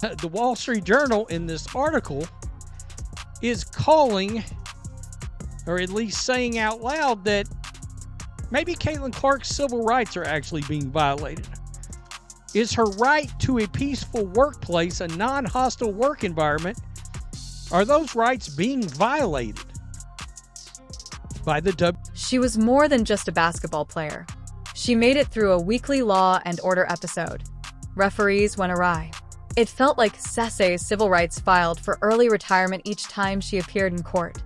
The Wall Street Journal in this article is calling, or at least saying out loud, that maybe Caitlin Clark's civil rights are actually being violated. Is her right to a peaceful workplace, a non-hostile work environment, are those rights being violated by the W? She was more than just a basketball player. She made it through a weekly Law and Order episode. Referees went awry. It felt like Cecce's civil rights filed for early retirement each time she appeared in court.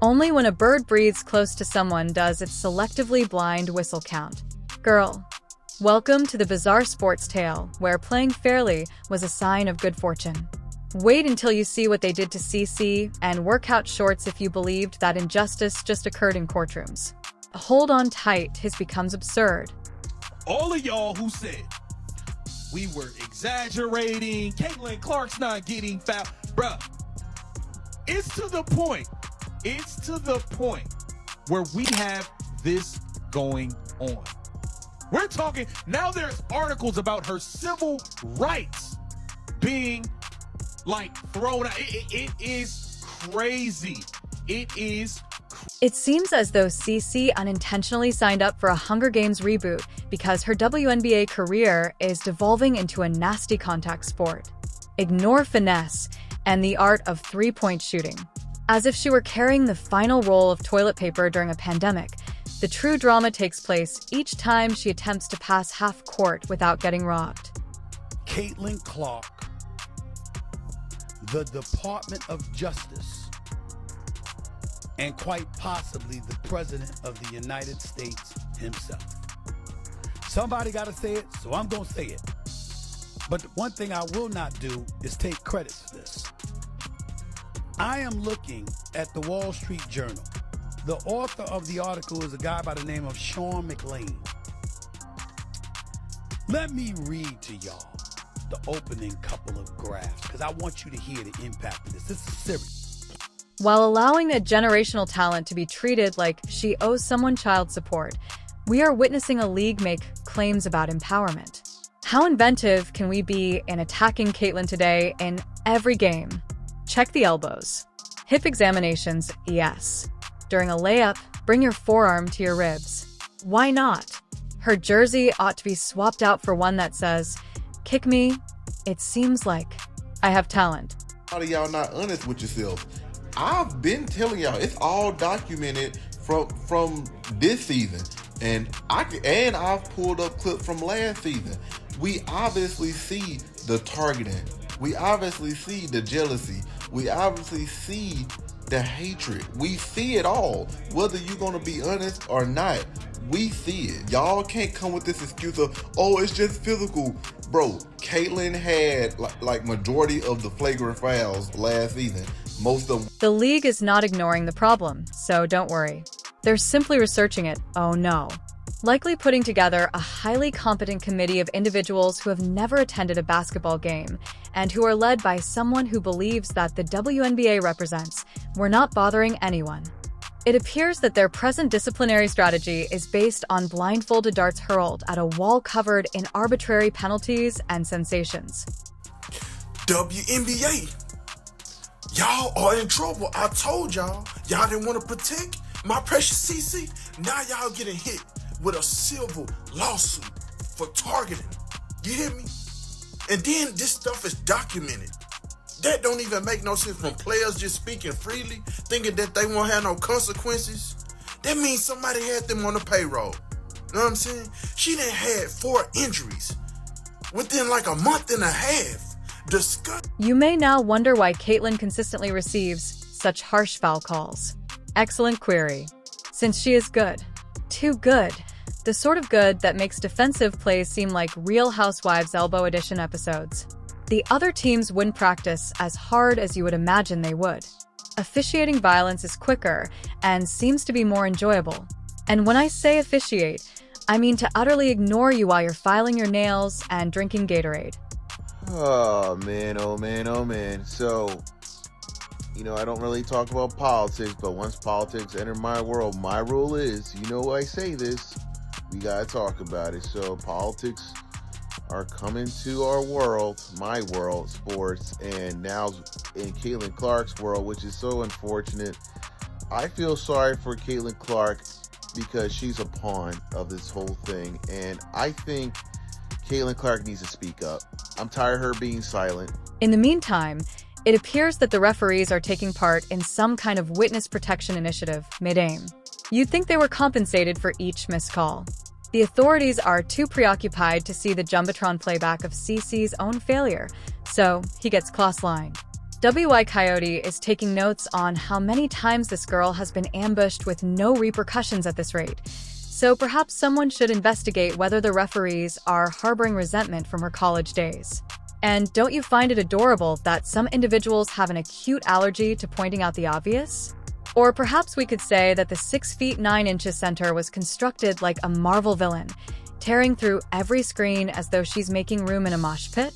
Only when a bird breathes close to someone does its selectively blind whistle count. Girl, welcome to the bizarre sports tale where playing fairly was a sign of good fortune. Wait until you see what they did to Cece and workout shorts if you believed that injustice just occurred in courtrooms. Hold on tight, his becomes absurd. All of y'all who said we were exaggerating, Caitlin Clark's not getting fouled, bruh, it's to the point where we have this going on. We're talking, now there's articles about her civil rights being like thrown out. It is crazy. It seems as though Cece unintentionally signed up for a Hunger Games reboot because her WNBA career is devolving into a nasty contact sport. Ignore finesse and the art of three-point shooting. As if she were carrying the final roll of toilet paper during a pandemic, the true drama takes place each time she attempts to pass half court without getting robbed. Caitlin Clark, the Department of Justice, and quite possibly the President of the United States himself. Somebody got to say it, so I'm going to say it. But one thing I will not do is take credit for this. I am looking at the Wall Street Journal. The author of the article is a guy by the name of Sean McLean. Let me read to y'all the opening couple of graphs because I want you to hear the impact of this. This is serious. While allowing a generational talent to be treated like she owes someone child support, we are witnessing a league make claims about empowerment. How inventive can we be in attacking Caitlin today in every game? Check the elbows. Hip examinations, yes. During a layup, bring your forearm to your ribs. Why not? Her jersey ought to be swapped out for one that says, "Kick me, it seems like I have talent." A lot of y'all not honest with yourself. I've been telling y'all, it's all documented from this season, and I've pulled up clips from last season. We obviously see the targeting. We obviously see the jealousy. We obviously see the hatred. We see it all. Whether you're gonna be honest or not, we see it. Y'all can't come with this excuse of, oh, it's just physical. Bro, Caitlin had like majority of the flagrant fouls last season. Most of them. The league is not ignoring the problem, so don't worry. They're simply researching it, oh no. Likely putting together a highly competent committee of individuals who have never attended a basketball game and who are led by someone who believes that the WNBA represents. We're not bothering anyone. It appears that their present disciplinary strategy is based on blindfolded darts hurled at a wall covered in arbitrary penalties and sensations. WNBA, y'all are in trouble. I told y'all didn't want to protect my precious CC. Now y'all getting hit with a civil lawsuit for targeting. You hear me? And then this stuff is documented. That don't even make no sense from players just speaking freely, thinking that they won't have no consequences. That means somebody had them on the payroll. You know what I'm saying? She done had 4 injuries within like a month and a half. You may now wonder why Caitlin consistently receives such harsh foul calls. Excellent query. Since she is good. Too good. The sort of good that makes defensive plays seem like Real Housewives Elbow Edition episodes. The other teams wouldn't practice as hard as you would imagine they would. Officiating violence is quicker and seems to be more enjoyable. And when I say officiate, I mean to utterly ignore you while you're filing your nails and drinking Gatorade. Oh man, oh man, oh man. So, I don't really talk about politics, but once politics enter my world, my rule is, I say this, we gotta talk about it. So politics are coming to our world, my world, sports, and now in Caitlin Clark's world, which is so unfortunate. I feel sorry for Caitlin Clark because she's a pawn of this whole thing, and I think Caitlin Clark needs to speak up. I'm tired of her being silent. In the meantime, it appears that the referees are taking part in some kind of witness protection initiative mid-aim. You'd think they were compensated for each missed call. The authorities are too preoccupied to see the Jumbotron playback of CeCe's own failure, so he gets cross-lined. WI Coyote is taking notes on how many times this girl has been ambushed with no repercussions at this rate, so perhaps someone should investigate whether the referees are harboring resentment from her college days. And don't you find it adorable that some individuals have an acute allergy to pointing out the obvious? Or perhaps we could say that the 6 feet 9 inches center was constructed like a Marvel villain, tearing through every screen as though she's making room in a mosh pit?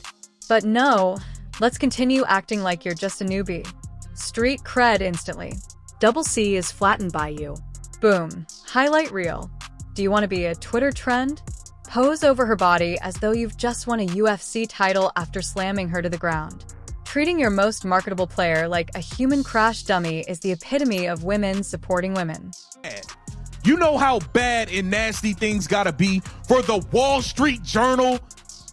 But no, let's continue acting like you're just a newbie. Street cred instantly. Double C is flattened by you. Boom. Highlight reel. Do you want to be a Twitter trend? Pose over her body as though you've just won a UFC title after slamming her to the ground. Treating your most marketable player like a human crash dummy is the epitome of women supporting women. You know how bad and nasty things gotta be for the Wall Street Journal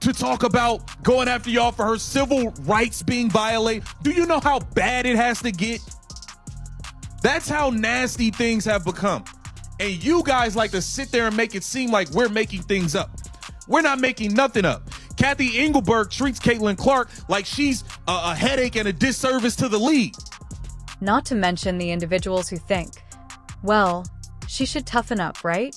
to talk about going after y'all for her civil rights being violated? Do you know how bad it has to get? That's how nasty things have become. And you guys like to sit there and make it seem like we're making things up. We're not making nothing up. Kathy Engelberg treats Caitlin Clark like she's a headache and a disservice to the league. Not to mention the individuals who think, well, she should toughen up, right?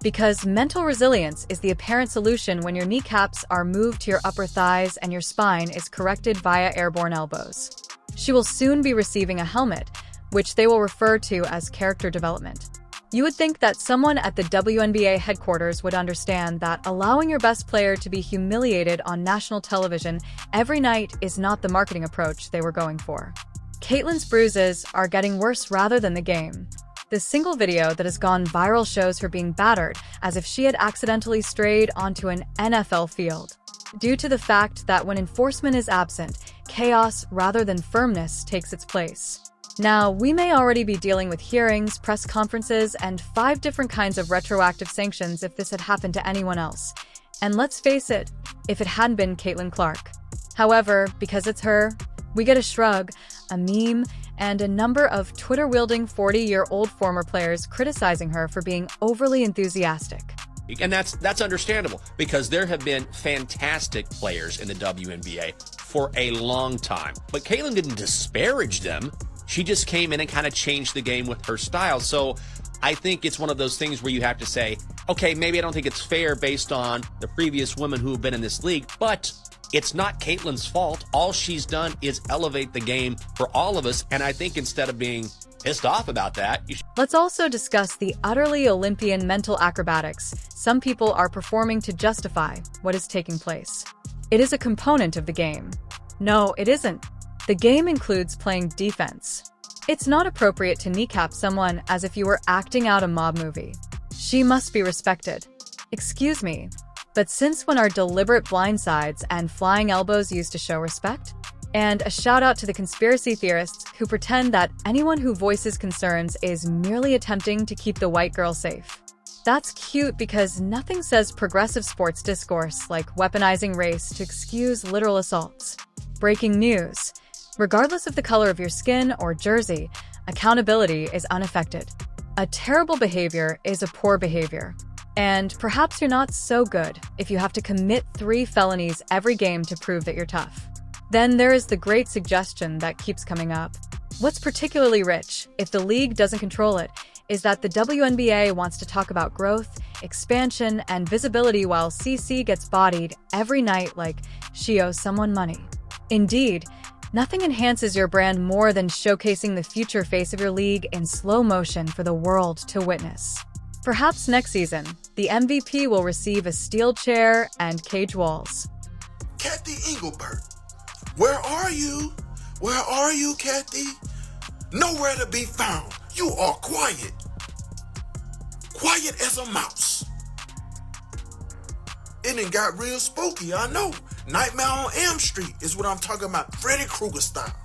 Because mental resilience is the apparent solution when your kneecaps are moved to your upper thighs and your spine is corrected via airborne elbows. She will soon be receiving a helmet, which they will refer to as character development. You would think that someone at the WNBA headquarters would understand that allowing your best player to be humiliated on national television every night is not the marketing approach they were going for. Caitlin's bruises are getting worse rather than the game. The single video that has gone viral shows her being battered as if she had accidentally strayed onto an NFL field. Due to the fact that when enforcement is absent, chaos rather than firmness takes its place. Now, we may already be dealing with hearings, press conferences, and 5 different kinds of retroactive sanctions if this had happened to anyone else. And let's face it, if it hadn't been Caitlin Clark. However, because it's her, we get a shrug, a meme, and a number of Twitter-wielding 40-year-old former players criticizing her for being overly enthusiastic. And that's understandable because there have been fantastic players in the WNBA for a long time. But Caitlin didn't disparage them. She just came in and kind of changed the game with her style. So I think it's one of those things where you have to say, okay, maybe I don't think it's fair based on the previous women who have been in this league, but it's not Caitlin's fault. All she's done is elevate the game for all of us. And I think instead of being pissed off about that, Let's also discuss the utterly Olympian mental acrobatics some people are performing to justify what is taking place. It is a component of the game. No, it isn't. The game includes playing defense. It's not appropriate to kneecap someone as if you were acting out a mob movie. She must be respected. Excuse me, but since when are deliberate blindsides and flying elbows used to show respect? And a shout out to the conspiracy theorists who pretend that anyone who voices concerns is merely attempting to keep the white girl safe. That's cute because nothing says progressive sports discourse like weaponizing race to excuse literal assaults. Breaking news. Regardless of the color of your skin or jersey, accountability is unaffected. A terrible behavior is a poor behavior. And perhaps you're not so good if you have to commit 3 felonies every game to prove that you're tough. Then there is the great suggestion that keeps coming up. What's particularly rich, if the league doesn't control it, is that the WNBA wants to talk about growth, expansion, and visibility while CeCe gets bodied every night like she owes someone money. Indeed, nothing enhances your brand more than showcasing the future face of your league in slow motion for the world to witness. Perhaps next season, the MVP will receive a steel chair and cage walls. Kathy Engelberg, where are you? Where are you, Kathy? Nowhere to be found. You are quiet. Quiet as a mouse. It done got real spooky, I know. Nightmare on Elm Street is what I'm talking about, Freddy Krueger style.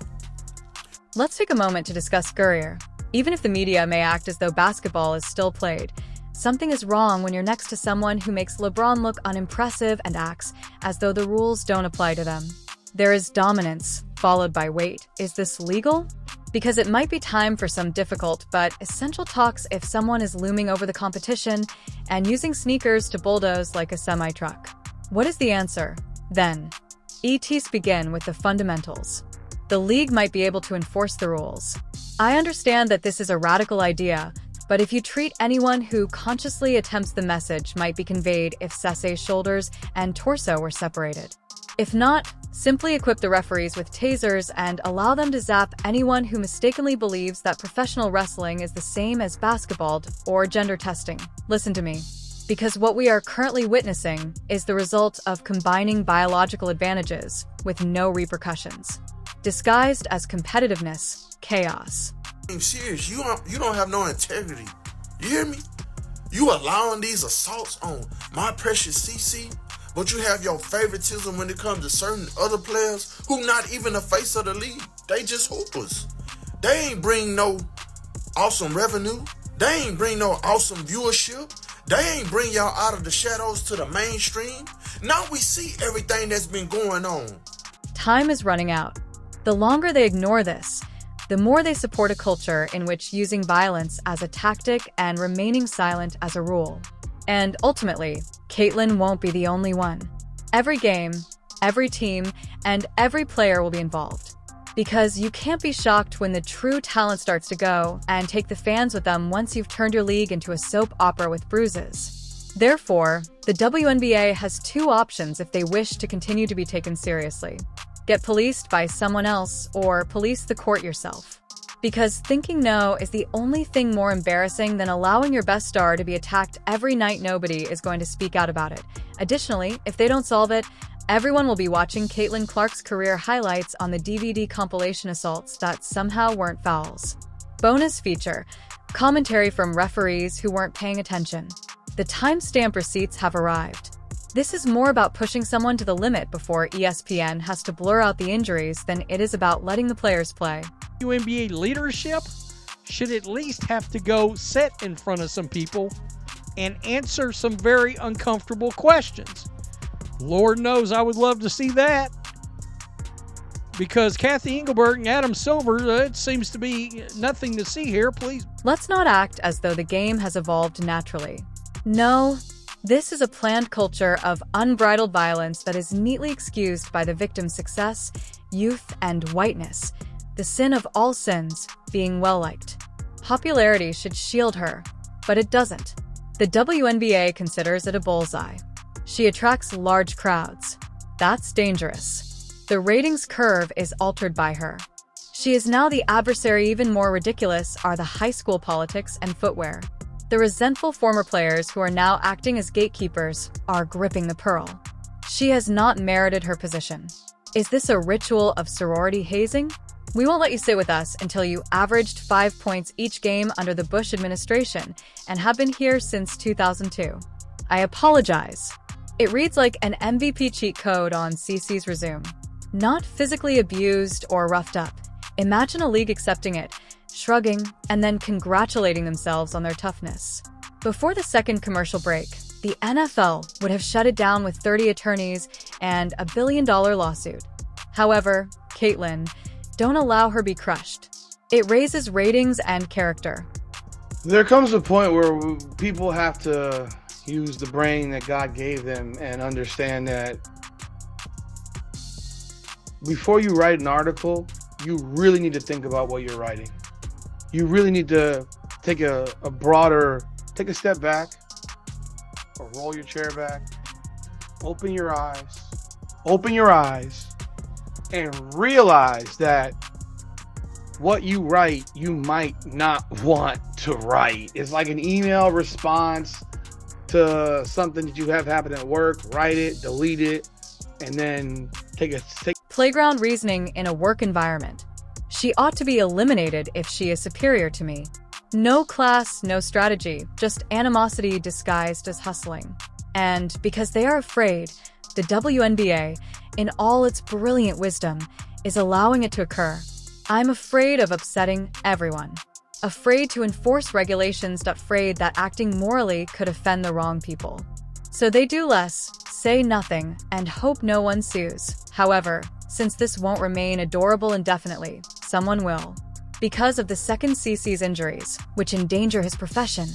Let's take a moment to discuss Gurrier. Even if the media may act as though basketball is still played, something is wrong when you're next to someone who makes LeBron look unimpressive and acts as though the rules don't apply to them. There is dominance, followed by weight. Is this legal? Because it might be time for some difficult but essential talks if someone is looming over the competition and using sneakers to bulldoze like a semi-truck. What is the answer, then? ETs begin with the fundamentals. The league might be able to enforce the rules. I understand that this is a radical idea, but if you treat anyone who consciously attempts the message might be conveyed if Sesay's shoulders and torso were separated. If not, simply equip the referees with tasers and allow them to zap anyone who mistakenly believes that professional wrestling is the same as basketball or gender testing. Listen to me. Because what we are currently witnessing is the result of combining biological advantages with no repercussions, disguised as competitiveness, chaos. I'm serious, you don't have no integrity. You hear me? You allowing these assaults on my precious CC? But you have your favoritism when it comes to certain other players who not even the face of the league. They just hoopers. They ain't bring no awesome revenue. They ain't bring no awesome viewership. They ain't bring y'all out of the shadows to the mainstream. Now we see everything that's been going on. Time is running out. The longer they ignore this, the more they support a culture in which using violence as a tactic and remaining silent as a rule. And ultimately, Caitlyn won't be the only one. Every game, every team, and every player will be involved. Because you can't be shocked when the true talent starts to go and take the fans with them once you've turned your league into a soap opera with bruises. Therefore, the WNBA has two options if they wish to continue to be taken seriously. Get policed by someone else or police the court yourself. Because thinking no is the only thing more embarrassing than allowing your best star to be attacked every night. Nobody is going to speak out about it. Additionally, if they don't solve it, everyone will be watching Caitlin Clark's career highlights on the DVD compilation assaults that somehow weren't fouls. Bonus feature: commentary from referees who weren't paying attention. The timestamp receipts have arrived. This is more about pushing someone to the limit before ESPN has to blur out the injuries than it is about letting the players play. WNBA leadership should at least have to go sit in front of some people and answer some very uncomfortable questions. Lord knows I would love to see that. Because Kathy Engelbert and Adam Silver, it seems to be nothing to see here, please. Let's not act as though the game has evolved naturally. No, this is a planned culture of unbridled violence that is neatly excused by the victim's success, youth, and whiteness. The sin of all sins, being well-liked. Popularity should shield her, but it doesn't. The WNBA considers it a bullseye. She attracts large crowds. That's dangerous. The ratings curve is altered by her. She is now the adversary. Even more ridiculous are the high school politics and footwear. The resentful former players who are now acting as gatekeepers are gripping the pearl. She has not merited her position. Is this a ritual of sorority hazing? We won't let you sit with us until you averaged 5 points each game under the Bush administration and have been here since 2002. I apologize. It reads like an MVP cheat code on CC's resume. Not physically abused or roughed up. Imagine a league accepting it, shrugging, and then congratulating themselves on their toughness. Before the second commercial break, the NFL would have shut it down with 30 attorneys and a $1 billion lawsuit. However, Caitlyn, don't allow her be crushed. It raises ratings and character. There comes a point where people have to use the brain that God gave them and understand that before you write an article, you really need to think about what you're writing. You really need to take a step back, or roll your chair back, open your eyes, and realize that what you write, you might not want to write. It's like an email response to something that you have happen at work. Write it, delete it, and then take Playground reasoning in a work environment. She ought to be eliminated if she is superior to me. No class, no strategy, just animosity disguised as hustling. And because they are afraid, the WNBA, in all its brilliant wisdom, is allowing it to occur. I'm afraid of upsetting everyone. Afraid to enforce regulations, afraid that acting morally could offend the wrong people. So they do less, say nothing, and hope no one sues. However, since this won't remain adorable indefinitely, someone will. Because of the second CC's injuries, which endanger his profession,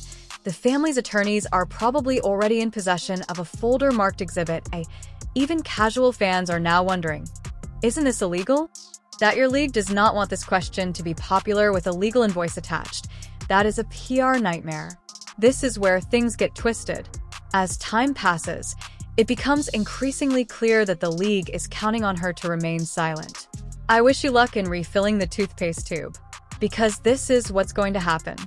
the family's attorneys are probably already in possession of a folder-marked exhibit A. Even casual fans are now wondering, isn't this illegal? That your league does not want this question to be popular with a legal invoice attached. That is a PR nightmare. This is where things get twisted. As time passes, it becomes increasingly clear that the league is counting on her to remain silent. I wish you luck in refilling the toothpaste tube, because this is what's going to happen.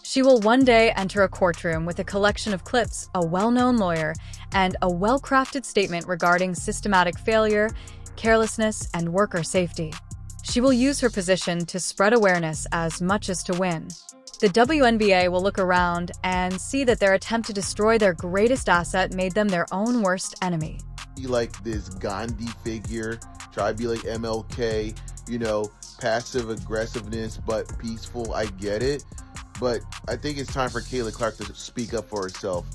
She will one day enter a courtroom with a collection of clips, a well-known lawyer, and a well-crafted statement regarding systematic failure, carelessness, and worker safety. She will use her position to spread awareness as much as to win. The WNBA will look around and see that their attempt to destroy their greatest asset made them their own worst enemy. Be like this Gandhi figure, try to be like MLK, passive aggressiveness, but peaceful. I get it. But I think it's time for Caitlin Clark to speak up for herself.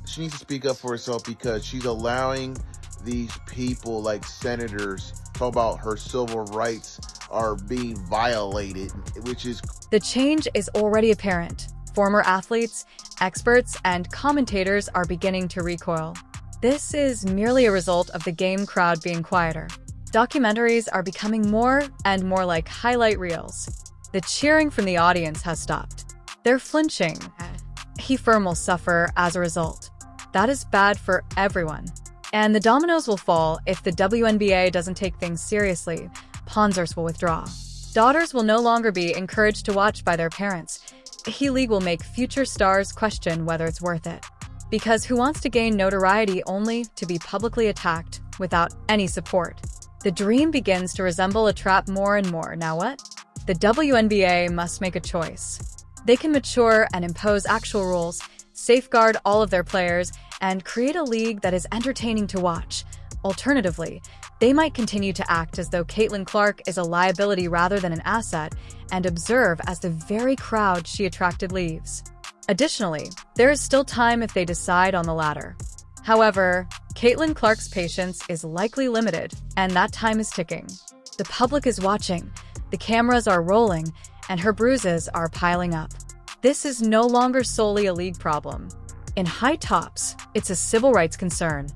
She needs to speak up for herself because she's allowing these people like senators talk about her civil rights are being violated, which is... The change is already apparent. Former athletes, experts, and commentators are beginning to recoil. This is merely a result of the game crowd being quieter. Documentaries are becoming more and more like highlight reels. The cheering from the audience has stopped. They're flinching. He firm will suffer as a result. That is bad for everyone. And the dominoes will fall if the WNBA doesn't take things seriously. Sponsors will withdraw. Daughters will no longer be encouraged to watch by their parents. The league will make future stars question whether it's worth it. Because who wants to gain notoriety only to be publicly attacked without any support? The dream begins to resemble a trap more and more. Now what? The WNBA must make a choice. They can mature and impose actual rules, safeguard all of their players, and create a league that is entertaining to watch. Alternatively, they might continue to act as though Caitlin Clark is a liability rather than an asset and observe as the very crowd she attracted leaves. Additionally, there is still time if they decide on the latter. However, Caitlin Clark's patience is likely limited, and that time is ticking. The public is watching, the cameras are rolling, and her bruises are piling up. This is no longer solely a league problem. In high tops, it's a civil rights concern.